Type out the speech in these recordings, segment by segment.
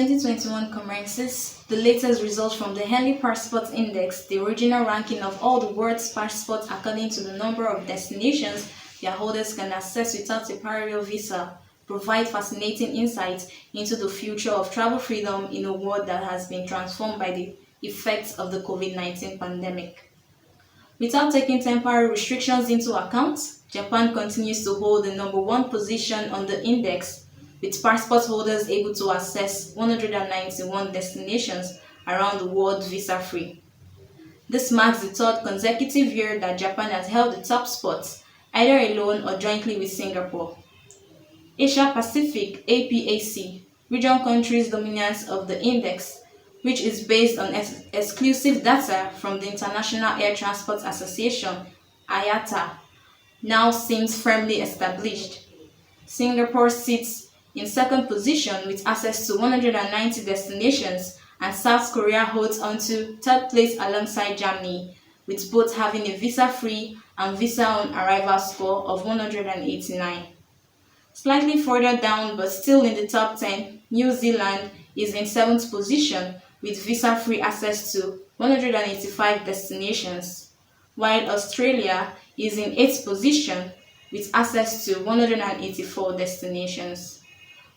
2021 commences, the latest results from the Henley Passport Index, the original ranking of all the world's passports according to the number of destinations their holders can access without a parallel visa, provide fascinating insights into the future of travel freedom in a world that has been transformed by the effects of the COVID-19 pandemic. Without taking temporary restrictions into account, Japan continues to hold the number one position on the index, with passport holders able to access 191 destinations around the world visa-free. This marks the third consecutive year that Japan has held the top spot, either alone or jointly with Singapore. Asia Pacific (APAC) region countries' dominance of the index, which is based on exclusive data from the International Air Transport Association (IATA), now seems firmly established. Singapore sits in second position with access to 190 destinations, and South Korea holds onto third place alongside Germany, with both having a visa-free and visa-on-arrival score of 189. Slightly further down but still in the top 10, New Zealand is in 7th position with visa-free access to 185 destinations, while Australia is in 8th position with access to 184 destinations.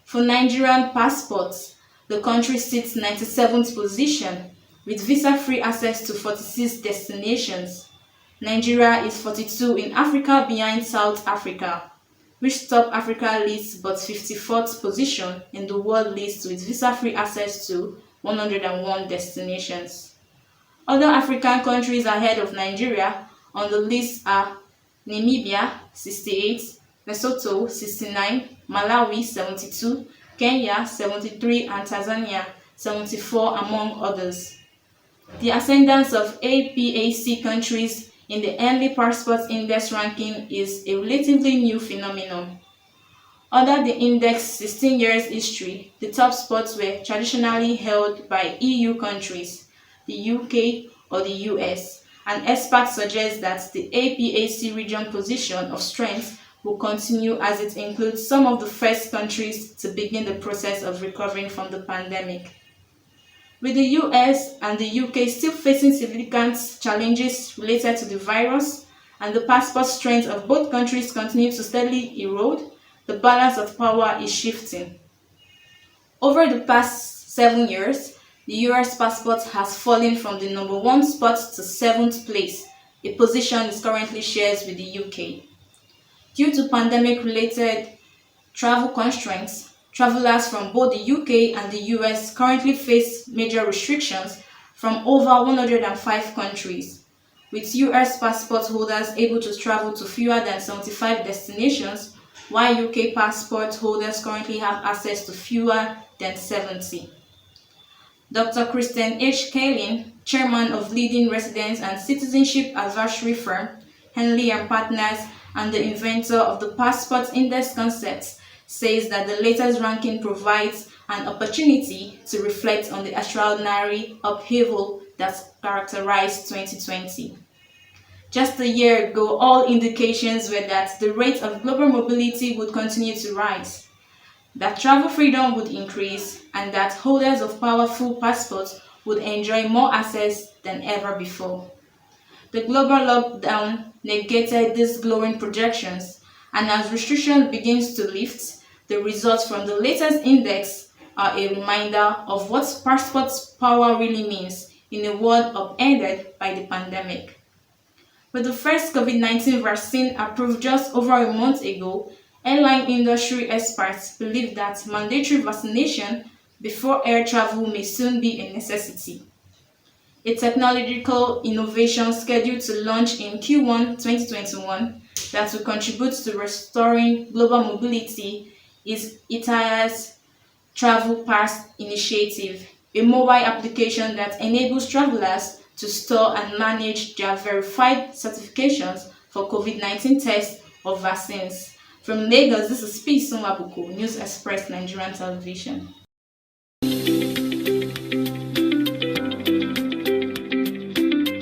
For Nigerian passports, the country sits 97th position with visa-free access to 46 destinations. Nigeria is 42 in Africa behind South Africa, which top Africa lists but 54th position in the world list with visa-free access to 101 destinations. Other African countries ahead of Nigeria on the list are Namibia 68, Lesotho 69, Malawi 72, Kenya 73 and Tanzania 74 among others. The ascendance of APAC countries in the Henley Passport Index ranking is a relatively new phenomenon. Under the index's 16 years history, the top spots were traditionally held by EU countries, the UK or the US, and experts suggest that the APAC region position of strength will continue as it includes some of the first countries to begin the process of recovering from the pandemic. With the US and the UK still facing significant challenges related to the virus, and the passport strength of both countries continue to steadily erode, the balance of power is shifting. Over the past 7 years, the US passport has fallen from the number 1 spot to 7th place, a position it currently shares with the UK. Due to pandemic-related travel constraints, travelers from both the UK and the US currently face major restrictions from over 105 countries, with US passport holders able to travel to fewer than 75 destinations, while UK passport holders currently have access to fewer than 70. Dr. Kristen H. Kaelin, chairman of leading residence and citizenship advisory firm Henley & Partners and the inventor of the Passport Index concept, says that the latest ranking provides an opportunity to reflect on the extraordinary upheaval that characterized 2020. Just a year ago, all indications were that the rate of global mobility would continue to rise, that travel freedom would increase, and that holders of powerful passports would enjoy more access than ever before. The global lockdown negated these glowing projections, and as restrictions begin to lift, the results from the latest index are a reminder of what passport power really means in a world upended by the pandemic. With the first COVID-19 vaccine approved just over a month ago, airline industry experts believe that mandatory vaccination before air travel may soon be a necessity. A technological innovation scheduled to launch in Q1 2021 that will contribute to restoring global mobility is IATA's Travel Pass initiative, a mobile application that enables travelers to store and manage their verified certifications for COVID-19 tests or vaccines. From Lagos, this is P. Sumabuko, News Express Nigerian Television.